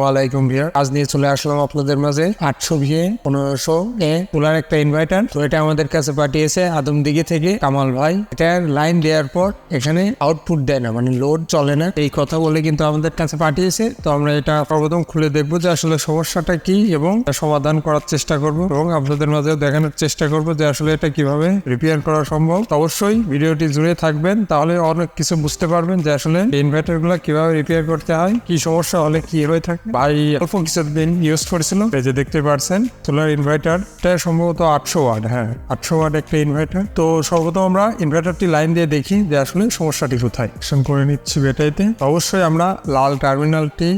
ওয়ালাইকুম ভিউয়ার, আজ নিয়ে চলে আসলাম আপনাদের মাঝে 800VA 1500A সোলার একটা ইনভার্টার। তো এটা আমাদের কাছে পাঠিয়েছে আদমদিঘি থেকে কামাল ভাই। এটার লাইন দেওয়ার পর এখানে আউটপুট দেয় না, মানে লোড চলে না, এই কথা বলে কিন্তু আমাদের কাছে পাঠিয়েছে। তো আমরা এটা সর্বপ্রথম খুলে দেখবো যে আসলে সমস্যাটা কি এবং সমাধান করার চেষ্টা করব এবং আপনাদের মাঝে দেখানোর চেষ্টা করব যে আসলে এটা কিভাবে রিপেয়ার করা সম্ভব। অবশ্যই ভিডিওটি জুড়ে থাকবেন, তাহলে অনেক কিছু বুঝতে পারবেন যে আসলে ইনভার্টার গুলা কিভাবে রিপেয়ার করতে হয়, কি সমস্যা হলে কি হয়ে থাকে। ভাই অল্প কিছুদিন ইউজ করেছিল, এই যে দেখতে পাচ্ছেন সোলার ইনভার্টার। এটা সম্ভবত 800 ওয়াট, হ্যাঁ 800 ওয়াট একটা ইনভার্টার। তো সর্বপ্রথম আমরা ইনভার্টারটি লাইন দিয়ে দেখি যে আসলে সমস্যাটি কোথায়। করে নিচ্ছি ব্যাটারিতে। অবশ্যই আমরা লাল টার্মিনালটি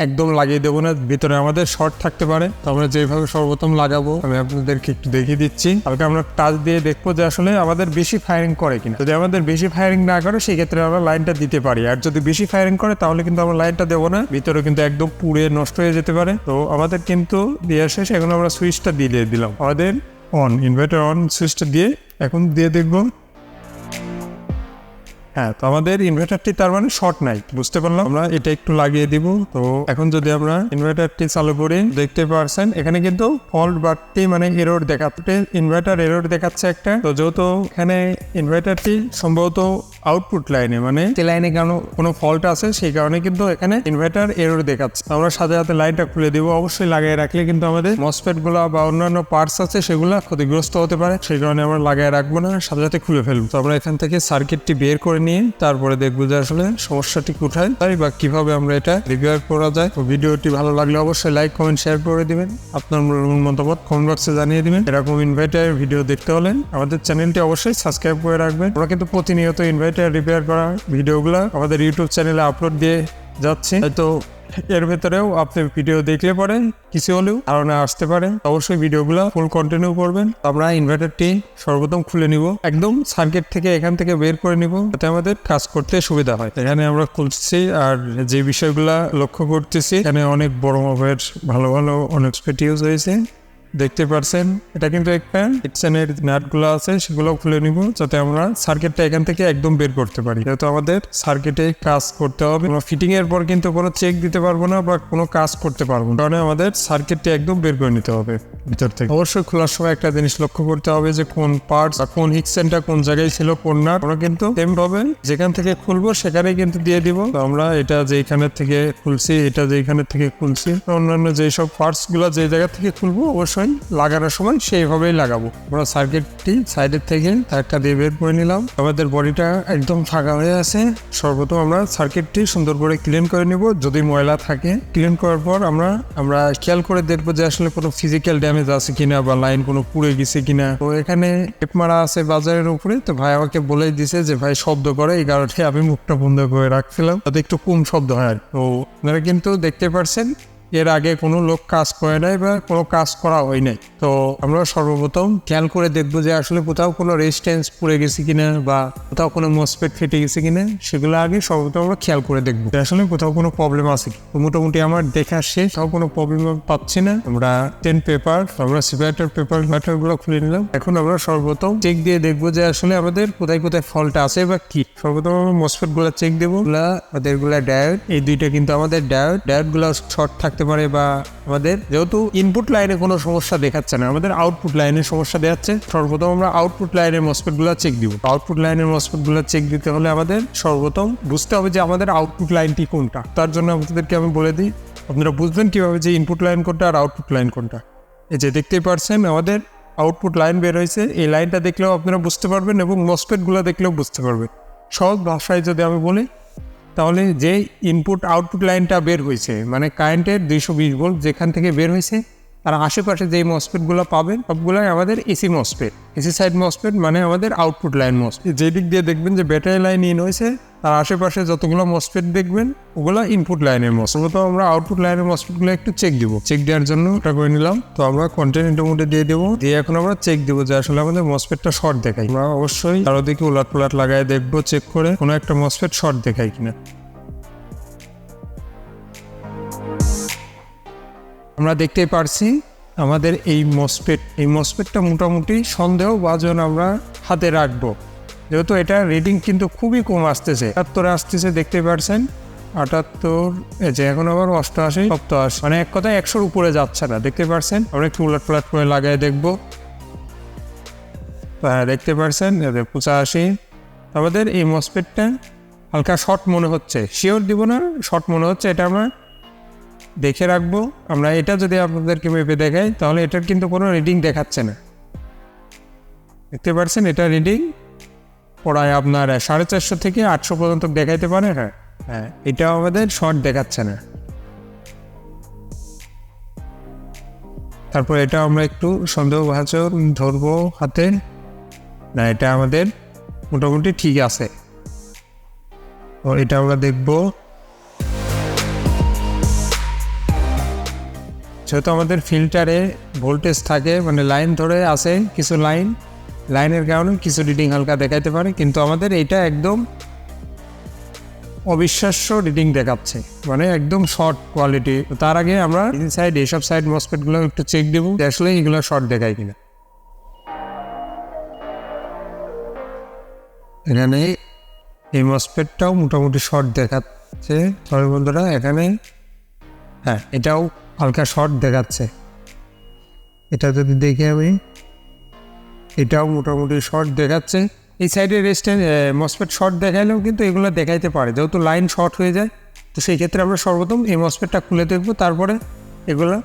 একদম লাগিয়ে দেবো না, ভিতরে আমাদের শর্ট থাকতে পারে। তো আমরা যেভাবে সর্বপ্রথম লাগাবো আমি আপনাদেরকে একটু দেখিয়ে দিচ্ছি। হালকা আমরা টাচ দিয়ে দেখবো যে আসলে আমাদের বেশি ফায়ারিং করে কিনা। যদি আমাদের বেশি ফায়ারিং না করে সেই ক্ষেত্রে আমরা লাইনটা দিতে পারি, আর যদি বেশি ফায়ারিং করে তাহলে কিন্তু আমরা লাইনটা দেবো না, ভিতরে কিন্তু একদম পুড়ে নষ্ট হয়ে যেতে পারে। তো আমাদের কিন্তু দেওয়া শেষ, এখন আমরা সুইচটা দিয়ে দিলাম আমাদের অন, ইনভার্টার অন সুইচটা দিয়ে এখন দিয়ে দেখবো। হ্যাঁ, তো আমাদের ইনভার্টারটি তার মানে শর্ট নাই, বুঝতে পারলাম। আমরা এটা একটু লাগিয়ে দিব। তো এখন যদি আমরা ইনভার্টারটি চালু করি, দেখতে পাচ্ছেন এখানে কিন্তু ফল্ট বাড়তি মানে এরর দেখাচ্ছে, ইনভার্টার এরর দেখাচ্ছে একটা। তো যেহেতু এখানে ইনভার্টারটি সম্ভবত আউটপুট লাইনে মানে লাইনে কোনো ফল্ট আছে, সেই কারণে কিন্তু এখানে ইনভার্টার এরর দেখাচ্ছে। আমরা সাথে সাথে লাইনটা খুলে দিব। অবশ্যই লাগিয়ে রাখলে কিন্তু আমাদের মসফেট গুলা বা অন্যান্য পার্টস আছে সেগুলা ক্ষতিগ্রস্ত হতে পারে, সেই কারণে আমরা লাগিয়ে রাখবো না, সাথে সাথে খুলে ফেলবো। তো আমরা এখান থেকে সার্কিটটি বের করে নিয়ে তারপরে দেখবো যে আসলে সমস্যাটি কোথায় বা কিভাবে আমরা এটা রিপেয়ার করা যায়। তো ভিডিওটি ভালো লাগলে অবশ্যই লাইক কমেন্ট শেয়ার করে দিবেন, আপনার মতামত কমেন্ট বক্সে জানিয়ে দিবেন। এরকম ইনভার্টার ভিডিও দেখতে হলে আমাদের চ্যানেলটি অবশ্যই সাবস্ক্রাইব করে রাখবেন। আমরা কিন্তু প্রতিনিয়ত ইনভার্টার রিপেয়ার করা ভিডিওগুলো আমাদের ইউটিউব চ্যানেলে আপলোড দিয়ে যাচ্ছি। হয়তো এর ভেতরেও আপনি ভিডিও দেখলে পরে কিছু হলেও ধারণা আসতে পারে। অবশ্যই ভিডিওগুলো ফুল কন্টিনিউ করবেন। আমরা ইনভার্টারটি সর্বপ্রথম খুলে নিব, একদম সার্কিট থেকে এখান থেকে বের করে নিব, যাতে আমাদের কাজ করতে সুবিধা হয়। এখানে আমরা খুলছি, আর যে বিষয়গুলা লক্ষ্য করতেছি এখানে অনেক বড় মাপের ভালো ভালো অনেক স্পেট ইউজ হয়েছে, দেখতে পাচ্ছেন। এটা কিন্তু একটা কিচেনের নাটগুলো আছে, সেগুলো খুলে নিব যাতে আমরা সার্কিটটা এখান থেকে একদম বের করতে পারি। যেহেতু আমাদের সার্কিটে কাজ করতে হবে, আমরা ফিটিং এর পর কিন্তু কোনো চেক দিতে পারবো না বা কোনো কাজ করতে পারবো না, কারণে আমাদের সার্কিটটা একদম বের করে নিতে হবে ভিতর থেকে। অবশ্যই খোলার সময় একটা জিনিস লক্ষ্য করতে হবে যে কোন পার্টস বা কোন হিক্সেনটা কোন জায়গায় ছিল, কোন নাট। আমরা কিন্তু সেম ভাবে যেখান থেকে খুলবো সেখানেই কিন্তু দিয়ে দিব। তো আমরা এটা যেখানে থেকে খুলছি, এটা যেখানে থেকে খুলছি, অন্যান্য যেসব পার্টস গুলো যে জায়গা থেকে খুলবো অবশ্যই লাগানোর সময় সেইভাবেই লাগাবো। আমরা সার্কিটটি সাইডের থেকে তারটা দিয়ে বের করে নিলাম। আমাদের বডিটা একদম ফাঁকা হয়ে আছে। সর্বপ্রথম আমরা সার্কিটটি সুন্দর করে ক্লিন করে নিব, যদি ময়লা থাকে। ক্লিন করার পর আমরা খেয়াল করে দেখবো যে আসলে কোনো ফিজিক্যাল ড্যামেজ আছে কিনা বা লাইন কোনো পুড়ে গেছে কিনা। তো এখানে টেপ মারা আছে বাজারের উপরে। তো ভাই আমাকে বলেই দিছে যে ভাই শব্দ করে, এই কারণে আমি মুখটা বন্ধ করে রাখছিলাম যাতে একটু কম শব্দ হয়। তো আপনারা কিন্তু দেখতে পাচ্ছেন এর আগে কোনো লোক কাজ করে নাই বা কোনো কাজ করা হয় নাই। তো আমরা সর্বপ্রথম খেয়াল করে দেখবো যে আসলে কোথাও কোনো রেজিস্ট্যান্স পুড়ে গেছে কিনা বা কোথাও কোনো মসফেট ফেটে গেছে কিনা, সেগুলো আগে সর্বপ্রথম আমরা খেয়াল করে দেখবো আসলে কোথাও কোনো প্রবলেম আছে কি। তো মোটামুটি আমার দেখা শেষ, কোথাও কোনো প্রবলেম পাচ্ছি না। আমরা 10 পেপার, আমরা সিপারেটর পেপার ম্যাটারগুলো খুলে নিলাম। এখন আমরা সর্বপ্রথম চেক দিয়ে দেখবো যে আসলে আমাদের কোথায় কোথায় ফল্ট আছে বা কি। সর্বপ্রথম আমরা মসফেট গুলা চেক দেবো। আমাদের গুলা ডায়োড, এই দুইটা কিন্তু আমাদের ডায়োড গুলা শর্ট থাকতে পারে, বা আমাদের যেহেতু ইনপুট লাইনে কোনো সমস্যা দেখাচ্ছে না, আমাদের আউটপুট লাইনের সমস্যা দেখাচ্ছে। সর্বপ্রথম আমরা আউটপুট লাইনের মসফেট গুলা চেক দিব। আউটপুট লাইনের মসফেট গুলা চেক দিতে হলে আমাদের সর্বপ্রথম বুঝতে হবে যে আমাদের আউটপুট লাইনটি কোনটা। তার জন্য আপনাদেরকে আমি বলে দিই, আপনারা বুঝবেন কিভাবে যে ইনপুট লাইন কোনটা আর আউটপুট লাইন কোনটা। এই যে দেখতেই পাচ্ছেন আমাদের আউটপুট লাইন বের হয়েছে, এই লাইনটা দেখলেও আপনারা বুঝতে পারবেন এবং মসফেট গুলা দেখলেও বুঝতে পারবেন। সহজ ভাষায় যদি আমি বলি, তাহলে যে ইনপুট আউটপুট লাইনটা বের হয়েছে মানে কারেন্টের 220 ভোল্ট যেখান থেকে বের হয়েছে, তার আশেপাশে যে মসফেটগুলো পাবেন সবগুলোই আমাদের AC MOSFET, AC side MOSFET মানে আমাদের আউটপুট লাইন মসফেট। যে দিক দিয়ে দেখবেন যে ব্যাটারি লাইন ইন হয়েছে, তার আশেপাশে যতগুলো মসফেট দেখবেন ওগুলো ইনপুট লাইনের মসফেট। তো আমরা আউটপুট লাইনের মসফেটগুলো একটু চেক দিব। চেক দেওয়ার জন্য ওটা করে নিলাম। তো আমরা কন্টিনিউ মোডে দিয়ে দেবো, দিয়ে এখন আমরা চেক দেবো যে আসলে আমাদের মসফেটটা শর্ট দেখাই। আমরা অবশ্যই আরো দিকে উলাট পুলাট লাগাই দেখবো, চেক করে কোনো একটা মসফেট শর্ট দেখাই কিনা। আমরা দেখতেই পারছি আমাদের এই মসফেটটা মোটামুটি সন্দেহভাজন আমরা হাতে রাখবো, যেহেতু এটা রিডিং কিন্তু খুবই কম আসতেছে, ৭৭ আসতেছে দেখতে পাচ্ছেন। 78, এই যে এখন আবার 88, 87, মানে এক কথায় 100-র উপরে যাচ্ছে না। দেখতে পাচ্ছেন, আমরা একটু উলট পালট করে লাগাই দেখবো। হ্যাঁ, দেখতে পাচ্ছেন 85। আমাদের এই মসফেটটা হালকা শর্ট মনে হচ্ছে, শিওর দিব না, শর্ট মনে হচ্ছে, এটা আমরা দেখে রাখবো। আমরা এটা যদি আপনাদেরকে মেপে দেখাই তাহলে এটার কিন্তু কোনো রিডিং দেখাচ্ছে না। দেখতে পাচ্ছেন, এটা রিডিং প্রায় আপনার 450 থেকে 800 পর্যন্ত দেখাইতে পারে। হ্যাঁ, এটাও আমাদের শর্ট দেখাচ্ছে না। তারপর এটা আমরা একটু সন্দেহভাজন ধরবো হাতে, না এটা আমাদের মোটামুটি ঠিক আছে। তো এটা আমরা দেখবো, যেহেতু আমাদের ফিল্টারে ভোল্টেজ থাকে, মানে লাইন ধরে আছে, কিছু লাইনের কারণে কিছু রিডিং হালকা দেখাইতে পারে, কিন্তু আমাদের এটা একদম অবিশ্বাস্য রিডিং দেখাচ্ছে, মানে একদম শর্ট কোয়ালিটি। তার আগে আমরা এইসব সাইড মসফেটগুলো একটু চেক দেবো আসলে এগুলো শর্ট দেখায় কিনা। এখানে এই মসফেটটাও মোটামুটি শর্ট দেখাচ্ছে তবে বন্ধুরা, এখানে হ্যাঁ এটাও হালকা শর্ট দেখাচ্ছে। এটা যদি দেখি আমি, এটাও মোটামুটি শর্ট দেখাচ্ছে। এই সাইডে রেস্টেন্ট মসফেট শর্ট দেখাইলেও কিন্তু এগুলো দেখাইতে পারে, যেহেতু লাইন শর্ট হয়ে যায়। তো সেই ক্ষেত্রে আমরা সর্বপ্রথম এই মসফেটটা খুলে দেখবো, তারপরে এগুলো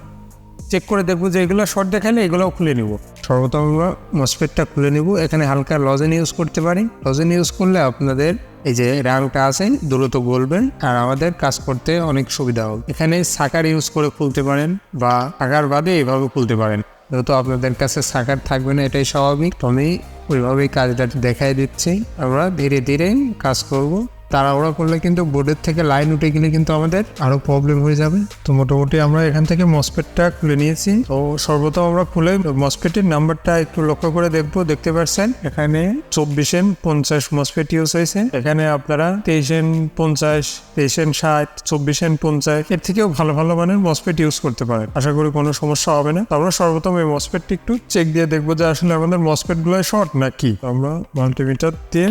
চেক করে দেখবো যে এগুলো শর্ট দেখাইলে এগুলোও খুলে নিব। সর্বপ্রথম আমরা মসফেটটা খুলে নিব। এখানে হালকা লজেন ইউজ করতে পারি। লজেন ইউজ করলে আপনাদের এই যে রাংটা আছে দ্রুত গলবেন আর আমাদের কাজ করতে অনেক সুবিধা হবে। এখানে সাকার ইউজ করে খুলতে পারেন বা সাকার বাদে এইভাবে খুলতে পারেন, যেহেতু আপনাদের কাছে সাকার থাকবে না, এটাই স্বাভাবিক। তো আমি ওইভাবেই কাজটা দেখাই দিচ্ছি। আমরা ধীরে ধীরে কাজ করব। তাড়াহুড়া করলে কিন্তু বোর্ডের থেকে লাইন উঠে গেলে কিন্তু আমাদের আরো প্রবলেম হয়ে যাবে। তো মোটামুটি আমরা এখান থেকে মসফেটটা খুলে নিয়েছি। তো সর্বপ্রথম আমরা খুলে মসফেটের নাম্বারটা একটু লক্ষ্য করে দেখবো। দেখতে পাচ্ছেন এখানে 24N50 মসফেট ইউজ হয়েছে। এখানে আপনারা 23N50, 23N60, 24N50 এর থেকেও ভালো ভালো মানের মসফেট ইউজ করতে পারেন। আশা করি কোনো সমস্যা হবে না। তো আমরা সর্বপ্রথম এই মসফেটটি একটু চেক দিয়ে দেখবো যে আসলে আমাদের মসফেট গুলো শর্ট নাকি। আমরা মাল্টিমিটার দিয়ে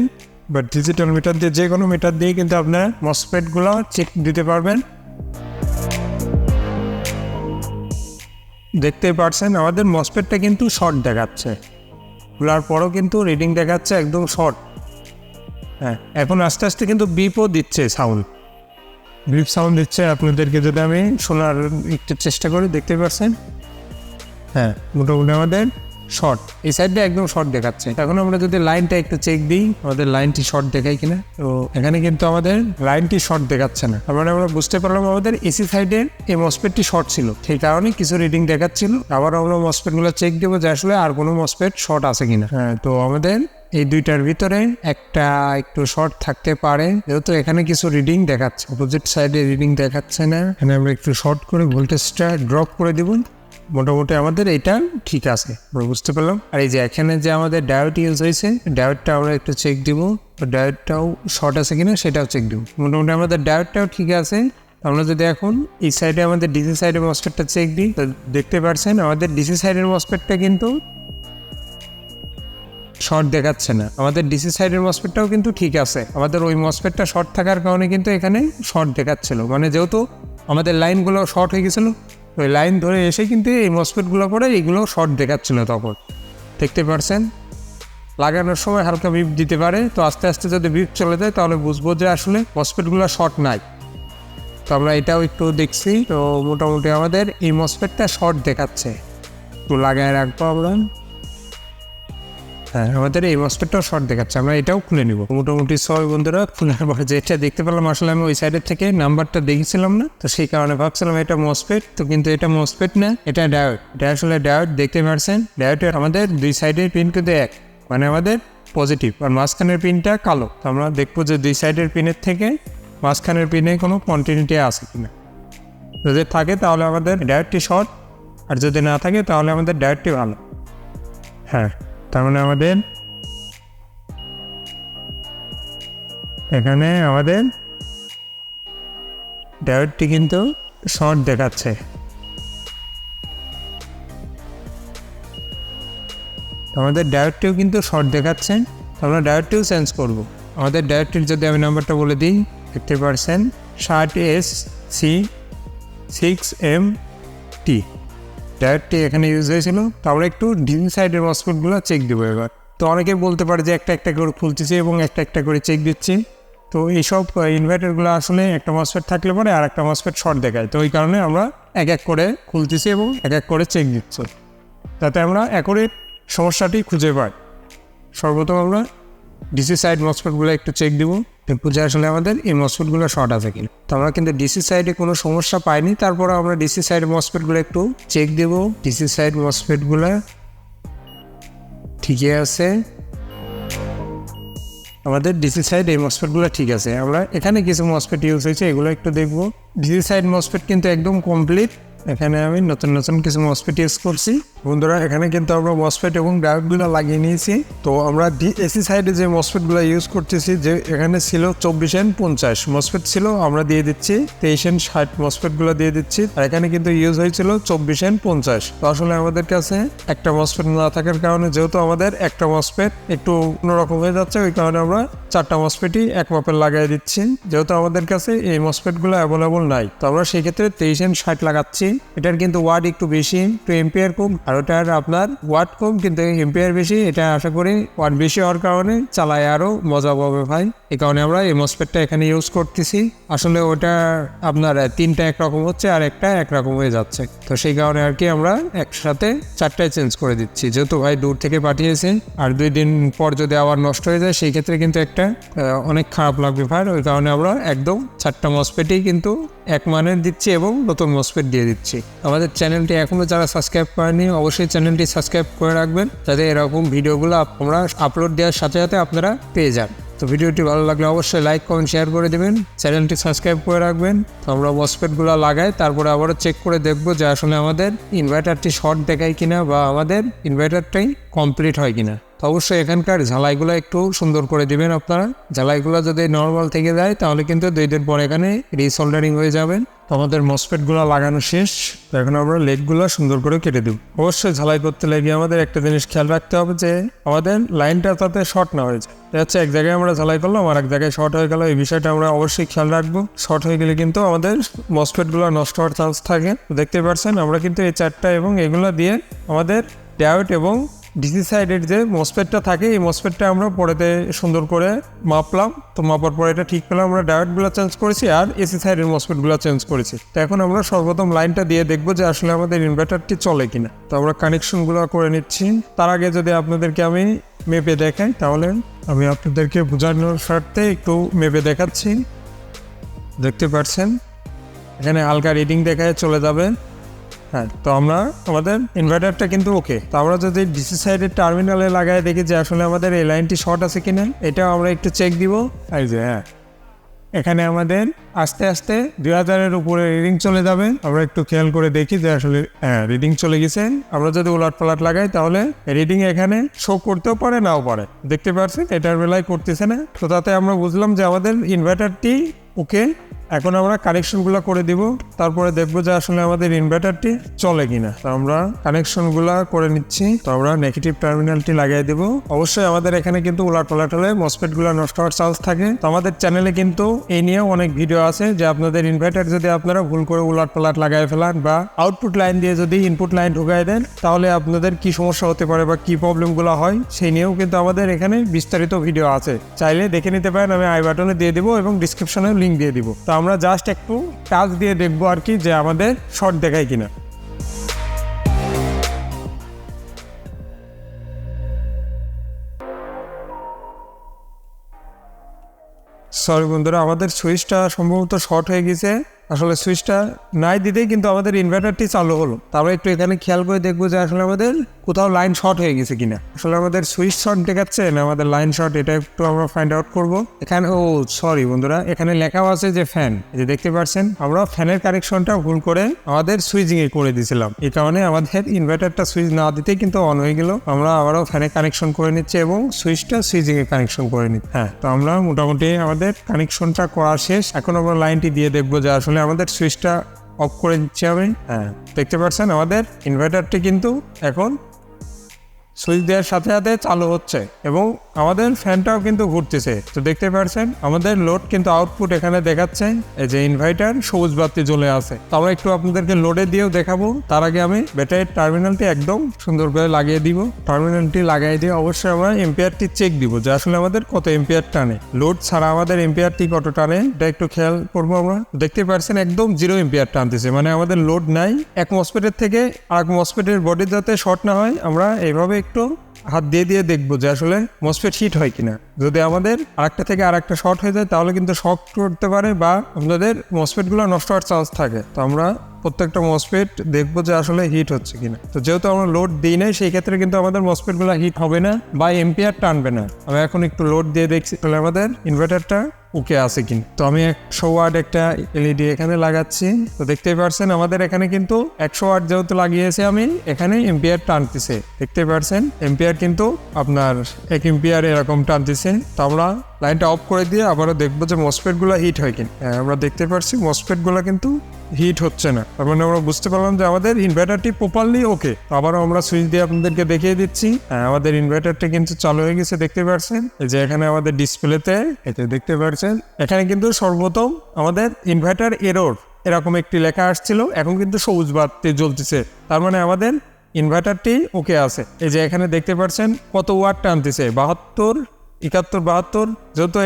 বা ডিজিটাল মিটার দিয়ে, যে কোনো মিটার দিয়ে কিন্তু আপনারা মসফেটগুলো চেক দিতে পারবেন। দেখতে পাচ্ছেন আমাদের মসফেটটা কিন্তু শর্ট দেখাচ্ছে, খোলার পরও কিন্তু রিডিং দেখাচ্ছে একদম শর্ট। হ্যাঁ, এখন আস্তে আস্তে কিন্তু বিপও দিচ্ছে, বিপ সাউন্ড দিচ্ছে। আপনাদেরকে যদি আমি শোনার একটু চেষ্টা করি, দেখতে পাচ্ছেন হ্যাঁ মোটামুটি আমাদের শর্ট, এই সাইডটা একদম শর্ট দেখাচ্ছে। এখন আমরা যদি লাইনটা একটু চেক দিই, আমাদের লাইনটি শর্ট দেখায় কিনা। তো এখানে কিন্তু আমাদের লাইনটি শর্ট দেখাচ্ছে না। তার মানে আমরা বুঝতে পারলাম আমাদের এসি সাইডের এই মসফেটটি শর্ট ছিল, সেই কারণে কিছু রিডিং দেখাচ্ছিল। আবার আমরা মসফেটগুলো চেক দেবো যে আসলে আর কোনো মসফেট শর্ট আছে কিনা। হ্যাঁ, তো আমাদের এই দুইটার ভিতরে একটা একটু শর্ট থাকতে পারে, যেহেতু এখানে কিছু রিডিং দেখাচ্ছে, অপোজিট সাইডে রিডিং দেখাচ্ছে না। এখানে আমরা একটু শর্ট করে ভোল্টেজটা ড্রপ করে দিব। মোটামুটি আমাদের এটা ঠিক আছে, আমরা বুঝতে পারলাম। আর এই যে এখানে যে আমাদের ডায়োড ইউজ হয়েছে, ডায়োডটা আমরা একটু চেক দিব, ডায়োডটাও শর্ট আছে কিনা সেটাও চেক দিব। মোটামুটি আমাদের ডায়োডটাও ঠিক আছে। আমরা যদি এখন এই সাইডে আমাদের ডিসি সাইডের মসফেটটা চেক দিই, তো দেখতে পাচ্ছেন আমাদের ডিসি সাইডের মসফেটটা কিন্তু শর্ট দেখাচ্ছে না। আমাদের ডিসি সাইডের মসফেটটাও কিন্তু ঠিক আছে। আমাদের ওই মসফেটটা শর্ট থাকার কারণে কিন্তু এখানে শর্ট দেখাচ্ছিল, মানে যেহেতু আমাদের লাইনগুলো শর্ট হয়ে গেছিলো, ওই লাইন ধরে এসে কিন্তু এই মসফেটগুলো করে এইগুলো শর্ট দেখাচ্ছিল। তখন দেখতে পাচ্ছেন লাগানোর সময় হালকা বিপ দিতে পারে। তো আস্তে আস্তে যদি বিপ চলে যায় তাহলে বুঝবো যে আসলে মসফেটগুলো শর্ট নাই। তো আমরা এটাও একটু দেখছি। তো মোটামুটি আমাদের এই মসফেটটা শর্ট দেখাচ্ছে, একটু লাগায় রাখবো আমরা। হ্যাঁ, আমাদের এই মসফেটটাও শর্ট দেখাচ্ছে, আমরা এটাও খুলে নিব। মোটামুটি সবাই বন্ধুরা খোলার পরে যেটা দেখতে পেলাম, আসলে আমি ওই সাইডের থেকে নাম্বারটা দেখেছিলাম না, তো সেই কারণে ভাবছিলাম এটা মসফেট। তো কিন্তু এটা মসফেট না, এটা ডায়োড। এটা আসলে ডায়োড। দেখতে পাচ্ছেন ডায়োডের আমাদের দুই সাইডের পিন কিন্তু এক, মানে আমাদের পজিটিভ, আর মাঝখানের পিনটা কালো। তো আমরা দেখবো যে দুই সাইডের পিনের থেকে মাঝখানের পিনে কোনো কন্টিনিউটি আছে কিনা। যদি থাকে তাহলে আমাদের ডায়োডটি শর্ট, আর যদি না থাকে তাহলে আমাদের ডায়োডটি ভালো। হ্যাঁ, তার মানে আমাদের এখানে আমাদের ডায়োডটি কিন্তু শর্ট দেখাচ্ছে। আমাদের ডায়োডটিও কিন্তু শর্ট দেখাচ্ছে, আমরা ডায়োডটিও চেঞ্জ করব। আমাদের ডায়োডটির যদি আমি নাম্বারটা বলে দিই, 50% 1500A ডায়োডটি এখানে ইউজ হয়েছিল। তো আমরা একটু ডিসি সাইডের মসফেটগুলো চেক দেবো এবার। তো অনেকে বলতে পারে যে একটা একটা করে খুলতেছি এবং একটা একটা করে চেক দিচ্ছি। তো এইসব ইনভার্টারগুলো আসলে একটা মসফেট থাকলে পরে আর একটা মসফেট শর্ট দেখায়। তো ওই কারণে আমরা এক এক করে খুলতেছি এবং এক এক করে চেক দিচ্ছি, যাতে আমরা অ্যাকুরেট সমস্যাটি খুঁজে পাই। সর্বপ্রথম আমরা ডিসি সাইড মসফেটগুলো একটু চেক দেবো, দেখবো যে আসলে আমাদের এই মসফেটগুলো শর্ট আছে কিনা। তো আমরা কিন্তু ডিসি সাইডে কোনো সমস্যা পাইনি, তারপরে আমরা ডিসি সাইড মসফেটগুলো একটু চেক দেবো। ডিসি সাইড মসফেটগুলো ঠিকই আছে, আমাদের ডিসি সাইড এই মসফেটগুলো ঠিক আছে। আমরা এখানে কিছু মসফেট ইউজ হয়েছে, এগুলো একটু দেখবো। ডিসি সাইড মসফেট কিন্তু একদম কমপ্লিট। এখানে আমি নতুন নতুন কিছু মসফেট ইউজ করছি বন্ধুরা। এখানে কিন্তু আমরা মসফেট এবং ডায়োডগুলো লাগিয়ে নিয়েছি। তো আমরা এসি সাইডে যে মসফেটগুলো ইউজ করতেছি, যে এখানে ছিল 24N50 মসফেট ছিল, আমরা দিয়ে দিচ্ছি 23N60 মসফেটগুলো দিয়ে দিচ্ছি। আর এখানে কিন্তু ইউজ হয়েছিল 24N50। তো আসলে আমাদের কাছে একটা মসফেট না থাকার কারণে, যেহেতু আমাদের একটা মসফেট একটু অন্যরকম হয়ে যাচ্ছে, ওই কারণে আমরা 4টা মসফেটই এক মাপের লাগাই দিচ্ছি। যেহেতু আমাদের কাছে এই মসফেটগুলো অ্যাভেলেবল নাই, তো আমরা সেই ক্ষেত্রে 23N60 লাগাচ্ছি। এটার কিন্তু ওয়াট একটু বেশি, একটু এম্পিয়ার কম, আর ওটার আপনার ওয়াট কম কিন্তু এম্পিয়ার বেশি। এটা আশা করি ওয়াট বেশি হওয়ার কারণে চালায় আরো মজা পাবে ভাই। এই কারণে আমরা এই মসফেটটা এখানে ইউজ করতেছি। আসলে ওটা আপনার 3টা একরকম হচ্ছে আর একটা একরকম হয়ে যাচ্ছে, তো সেই কারণে আর কি আমরা একসাথে 4টায় চেঞ্জ করে দিচ্ছি। যেহেতু ভাই দূর থেকে পাঠিয়েছে, আর 2 দিন পর যদি আবার নষ্ট হয়ে যায় সেই ক্ষেত্রে কিন্তু একটা অনেক খারাপ লাগবে ভাই। ওই কারণে আমরা একদম 4টা মসফেটই কিন্তু এক মানের দিচ্ছি এবং নতুন মসফেট দিয়ে দিচ্ছি। আমাদের চ্যানেলটি এখনো যারা সাবস্ক্রাইব করেনি, অবশ্যই চ্যানেলটি সাবস্ক্রাইব করে রাখবেন, যাতে এরকম ভিডিওগুলো আমরা আপলোড দেওয়ার সাথে সাথে আপনারা পেয়ে যান। তো ভিডিওটি ভালো লাগলে অবশ্যই লাইক কমেন্ট শেয়ার করে দেবেন, চ্যানেলটি সাবস্ক্রাইব করে রাখবেন। তো আমরা মসফেটগুলো লাগাই, তারপরে আবারও চেক করে দেখবো যে আসলে আমাদের ইনভার্টারটি শর্ট দেখায় কিনা বা আমাদের ইনভার্টারটাই কমপ্লিট হয় কিনা। তো অবশ্যই এখানকার ঝালাইগুলো একটু সুন্দর করে দিবেন আপনারা। ঝালাইগুলো যদি নর্মাল থেকে যায় তাহলে কিন্তু 2 দিন পর এখানে রিসোল্ডারিং হয়ে যাবেন। তো আমাদের মসফেটগুলো লাগানো শেষ, তো এখন আমরা লেগগুলো সুন্দর করে কেটে দেব। অবশ্যই ঝালাই করতে লেগে আমাদের একটা জিনিস খেয়াল রাখতে হবে, যে আমাদের লাইনটা তাতে শর্ট না হয়ে যায়। হচ্ছে এক জায়গায় আমরা ঝালাই করলাম আর এক জায়গায় শর্ট হয়ে গেল, এই বিষয়টা আমরা অবশ্যই খেয়াল রাখবো। শর্ট হয়ে গেলে কিন্তু আমাদের মসফেটগুলো নষ্ট হওয়ার চান্স থাকে। দেখতে পাচ্ছেন আমরা কিন্তু এই 4টা এবং এগুলো দিয়ে আমাদের ডায়োড এবং ডিসি সাইডের যে মসফেটটা থাকে, এই মসফেটটা আমরা পরেতে সুন্দর করে মাপলাম। তো মাপার পরে এটা ঠিক পেলাম, আমরা ডায়োডগুলো চেঞ্জ করেছি আর এসি সাইডের মসফেটগুলো চেঞ্জ করেছি। তো এখন আমরা সর্বপ্রথম লাইনটা দিয়ে দেখবো যে আসলে আমাদের ইনভার্টারটি চলে কিনা। তো আমরা কানেকশনগুলো করে নিচ্ছি। তার আগে যদি আপনাদেরকে আমি মেপে দেখাই, তাহলে আমি আপনাদেরকে বোঝানোর স্বার্থে একটু মেপে দেখাচ্ছি। দেখতে পাচ্ছেন এখানে হালকা রিডিং দেখায় চলে যাবে। হ্যাঁ, তো আমরা আমাদের ইনভার্টারটা কিন্তু ওকে। তো আমরা যদি ডিসি সাইডের টার্মিনালে লাগাই দেখি যে আসলে আমাদের এই লাইনটি শর্ট আছে কিনা, এটাও আমরা একটু চেক দিব। এই যে হ্যাঁ, এখানে আমাদের আস্তে আস্তে 2000-এর উপরে রিডিং চলে যাবে। আমরা একটু খেয়াল করে দেখি যে আসলে হ্যাঁ রিডিং চলে গেছে। আমরা যদি উলাট পালাট লাগাই তাহলে রিডিং এখানে শো করতেও পারে, নাও পারে। দেখতে পাচ্ছেন এটার বেলায় করতেছে না। তো তাতে আমরা বুঝলাম যে আমাদের ইনভার্টারটি ওকে। এখন আমরা কানেকশনগুলো করে দিব, তারপরে দেখবো যে আসলে আমাদের ইনভার্টারটি চলে কিনা। তো আমরা কানেকশনগুলো করে নিচ্ছি। তো আমরা নেগেটিভ টার্মিনালটি লাগিয়ে দেবো। অবশ্যই আমাদের এখানে কিন্তু উলাট পালাট হলে মসফেটগুলো নষ্ট হওয়ার চান্স থাকে। তো আমাদের চ্যানেলে কিন্তু এই নিয়ে অনেক ভিডিও আছে, যে আপনাদের ইনভার্টার যদি আপনারা ভুল করে উলাট পালাট লাগাই ফেলান বা আউটপুট লাইন দিয়ে যদি ইনপুট লাইন ঢুকাই দেন, তাহলে আপনাদের কি সমস্যা হতে পারে বা কি প্রবলেমগুলো হয়, সেই নিয়েও কিন্তু আমাদের এখানে বিস্তারিত ভিডিও আছে, চাইলে দেখে নিতে পারেন। আমি আই বাটনে দিয়ে দিব এবং ডিসক্রিপশনে লিঙ্ক দিয়ে দিব। তো আমরা জাস্ট একটু টাচ দিয়ে দেখবো আর কি, যে আমাদের শর্ট দেখায় কিনা। সরি বন্ধুরা, আমাদের সুইচটা সম্ভবত শর্ট হয়ে গেছে। আসলে সুইচটা নাই দিতেই কিন্তু আমাদের ইনভার্টারটি চালু হলো। তারপরে একটু এখানে খেয়াল করে দেখবো যে আসলে আমাদের কোথাও লাইন শর্ট হয়ে গেছে কিনা। আসলে আমাদের সুইচ শর্ট দেখাচ্ছে না আমাদের লাইন শর্ট, এটা একটু আমরা ফাইন্ড আউট করবো। এখানে সরি বন্ধুরা, এখানে লেখাও আছে যে ফ্যান, যে দেখতে পাচ্ছেন আমরা ফ্যানের কানেকশনটা ভুল করে আমাদের সুইচিং এ করে দিয়েছিলাম। এই কারণে আমাদের ইনভার্টারটা সুইচ না দিতেই কিন্তু অন হয়ে গেল। আমরা আবারও ফ্যানে কানেকশন করে নিচ্ছি এবং সুইচটা সুইচিং এ কানেকশন করে নিচ্ছি। হ্যাঁ, তো আমরা মোটামুটি আমাদের কানেকশনটা করা শেষ। এখন আমরা লাইনটি দিয়ে দেখবো যে আসলে আমাদের সুইচটা অফ করে দিচ্ছি আমি। হ্যাঁ, দেখতে পাচ্ছেন আমাদের ইনভার্টারটি কিন্তু এখন সুইচ দেওয়ার সাথে সাথে চালু হচ্ছে এবং আমাদের ফ্যানটাও কিন্তু ঘুরতেছে। তো দেখতে পাচ্ছেন আমাদের লোড কিন্তু আউটপুট এখানে দেখাচ্ছে এই যে ইনভার্টার সবুজ বাতি জ্বলে আছে। তো আমরা একটু আপনাদেরকে লোডে দিয়েও দেখাবো। তার আগে আমি ব্যাটারির টার্মিনালটি একদম সুন্দর করে লাগিয়ে দিব। টার্মিনালটি লাগিয়ে দিয়ে অবশ্যই আমরা এম্পিয়ারটি চেক দিব যে আসলে আমাদের কত এম্পিয়ার টানে। লোড ছাড়া আমাদের এম্পিয়ারটি কত টানে এটা একটু খেয়াল করবো আমরা। দেখতে পাচ্ছেন একদম 0 এম্পিয়ার টানতেছে, মানে আমাদের লোড নাই। এক মসফেটের থেকে আরেক মসফেটের বডি যাতে শর্ট না হয় আমরা এইভাবে একটু হাত দিয়ে দিয়ে দেখবো যে আসলে মসফেট হিট হয় কিনা। যদি আমাদের আরেকটা থেকে আরেকটা শর্ট হয়ে যায় তাহলে কিন্তু শক করতে পারে বা আমাদের মসফেটগুলো নষ্ট হওয়ার চান্স থাকে। তো আমরা প্রত্যেকটা মসফেট দেখবো যে আসলে হিট হচ্ছে কিনা। তো যেহেতু আমরা লোড দিই নাই সেই ক্ষেত্রে কিন্তু আমাদের মসফেটগুলো হিট হবে না বা এম্পিয়ার টানবে না। আমি এখন একটু লোড দিয়ে দেখছি তাহলে আমাদের ইনভার্টারটা ওকে আছে কিনা। তো আমি 100 ওয়াট একটা এলইডি এখানে লাগাচ্ছি। তো দেখতেই পাচ্ছেন আমাদের এখানে কিন্তু 100 ওয়াট যেহেতু লাগিয়েছে আমি এখানে এম্পিয়ার টানতেছে। দেখতে পাচ্ছেন এম্পিয়ার কিন্তু আপনার 1 এম্পিয়ার এরকম টানতেছে। তো আমরা লাইনটা অফ করে দিয়ে আবারও দেখবো যে মসফেটগুলো হিট হয় কিনা। হ্যাঁ, আমরা দেখতে পাচ্ছি মসফেটগুলো কিন্তু হিট হচ্ছে না। তার মানে আমরা বুঝতে পারলাম যে আমাদের ইনভার্টারটি প্রপারলি ওকে। আবারও আমরা সুইচ দিয়ে আপনাদেরকে দেখিয়ে দিচ্ছি। হ্যাঁ, আমাদের ইনভার্টারটি কিন্তু চালু হয়ে গেছে। দেখতে পাচ্ছেন এই যে এখানে আমাদের ডিসপ্লেতে এতে দেখতে পাচ্ছেন এখানে কিন্তু সর্বপ্রথম আমাদের ইনভার্টার এরর এরকম একটি লেখা আসছিল, এখন কিন্তু সবুজ বাতি জ্বলতেছে। তার মানে আমাদের ইনভার্টারটি ওকে আছে। এই যে এখানে দেখতে পাচ্ছেন কত ওয়াট টানতেছে, 72, 71, 72। যেহেতু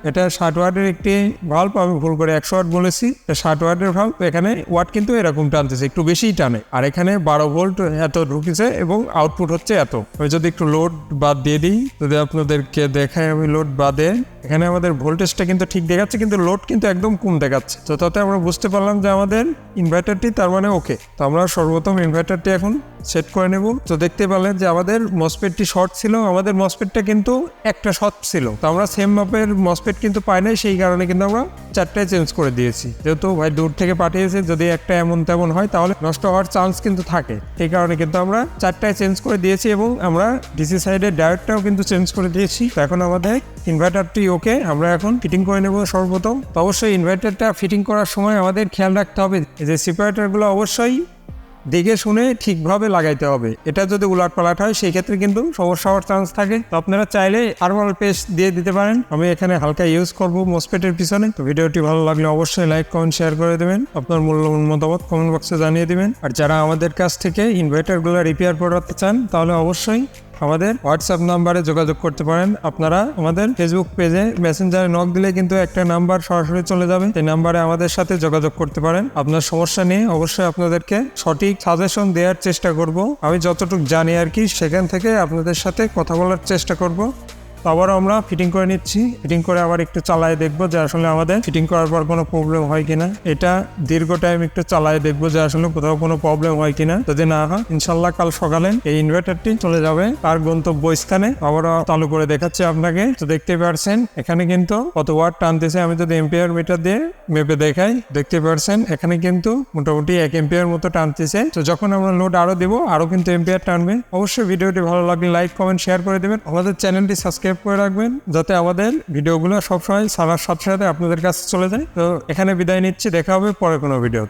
এটা 60 ওয়াটের একটি ভাল্ব, আমি ভুল করে 100 ওয়াট বলেছি। 60 ওয়াটের ভাল্ব, এখানে ওয়াট কিন্তু এরকম টানতেছে, একটু বেশিই টানে। আর এখানে 12 ভোল্ট এত ঢুকেছে এবং আউটপুট হচ্ছে এত। আমি যদি একটু লোড বাদ দিয়ে দিই, যদি আপনাদেরকে দেখাই আমি লোড বাদে, এখানে আমাদের ভোল্টেজটা কিন্তু ঠিক দেখাচ্ছে কিন্তু লোড কিন্তু একদম কম দেখাচ্ছে। তো তাতে আমরা বুঝতে পারলাম যে আমাদের ইনভার্টারটি তার মানে ওকে। তো আমরা সর্বপ্রথম ইনভার্টারটি এখন সেট করে নেব। তো দেখতে পেলেন যে আমাদের মসফেটটি শর্ট ছিল, আমাদের মসফেটটা কিন্তু একটা শর্ট ছিল। তো আমরা সেম মাপের মসফেট কিন্তু পাই নাই, সেই কারণে কিন্তু আমরা 4টায় চেঞ্জ করে দিয়েছি। যেহেতু ভাই দূর থেকে পাঠিয়েছে, যদি একটা এমন তেমন হয় তাহলে নষ্ট হওয়ার চান্স কিন্তু থাকে। এই কারণে কিন্তু আমরা 4টায় চেঞ্জ করে দিয়েছি এবং আমরা ডিসি সাইডের ডায়োডটাও কিন্তু চেঞ্জ করে দিয়েছি। তো এখন আমাদের ইনভার্টারটি ওকে। আমরা এখন ফিটিং করে নেব সর্বপ্রথম। তো অবশ্যই ইনভার্টারটা ফিটিং করার সময় আমাদের খেয়াল রাখতে হবে যে সেপারেটরগুলো অবশ্যই দেখে শুনে ঠিকভাবে লাগাইতে হবে। এটা যদি উলাটপালাট হয় সেই ক্ষেত্রে কিন্তু সমস্যা হওয়ার চান্স থাকে। তো আপনারা চাইলে থার্মাল পেস্ট দিয়ে দিতে পারেন। আমি এখানে হালকা ইউজ করব মসফেটের পিছনে। তো ভিডিওটি ভালো লাগলে অবশ্যই লাইক, কমেন্ট, শেয়ার করে দেবেন। আপনার মূল্যবান মতামত কমেন্ট বক্সে জানিয়ে দিবেন। আর যারা আমাদের কাছ থেকে ইনভার্টারগুলো রিপেয়ার করাতে চান তাহলে অবশ্যই আমাদের হোয়াটসঅ্যাপ নাম্বারে যোগাযোগ করতে পারেন। আপনারা আমাদের ফেসবুক পেজে মেসেঞ্জারে নক দিলে কিন্তু একটা নাম্বার সরাসরি চলে যাবে, এই নাম্বারে আমাদের সাথে যোগাযোগ করতে পারেন। আপনার সমস্যা নিয়ে অবশ্যই আপনাদেরকে সঠিক সাজেশন দেওয়ার চেষ্টা করব। আমি যতটুকু জানি আর কি সেখান থেকে আপনাদের সাথে কথা বলার চেষ্টা করব। তো আবারও আমরা ফিটিং করে নিচ্ছি। ফিটিং করে আবার একটু চালায় দেখবো যে আসলে আমাদের ফিটিং করার পর কোনো প্রবলেম হয় কিনা। এটা দীর্ঘ টাইম একটু চালায় দেখবো যে আসলে কোথাও কোনো প্রবলেম হয় কিনা। যদি না হয় ইনশাল্লাহ কাল সকালে এই ইনভার্টারটি চলে যাবে তার গন্তব্য স্থানে। আবারও চালু করে দেখাচ্ছি আপনাকে। তো দেখতে পাচ্ছেন এখানে কিন্তু কত ওয়াট টানতেছে। আমি যদি এম্পিয়ার মিটার দিয়ে মেপে দেখাই, দেখতে পাচ্ছেন এখানে কিন্তু মোটামুটি 1 এম্পিয়ার মতো টানতেছে। তো যখন আমরা লোড আরো দেবো আরো কিন্তু এম্পিয়ার টানবে। অবশ্যই ভিডিওটি ভালো লাগলে লাইক, কমেন্ট, শেয়ার করে দেবেন। আমাদের চ্যানেলটি সাবস্ক্রাইব করে রাখবেন যাতে আমাদের ভিডিওগুলো সবসময় ছাড়ার সাথে সাথে আপনাদের কাছে চলে যায়। তো এখানে বিদায় নিচ্ছি, দেখা হবে পরে কোনো ভিডিও।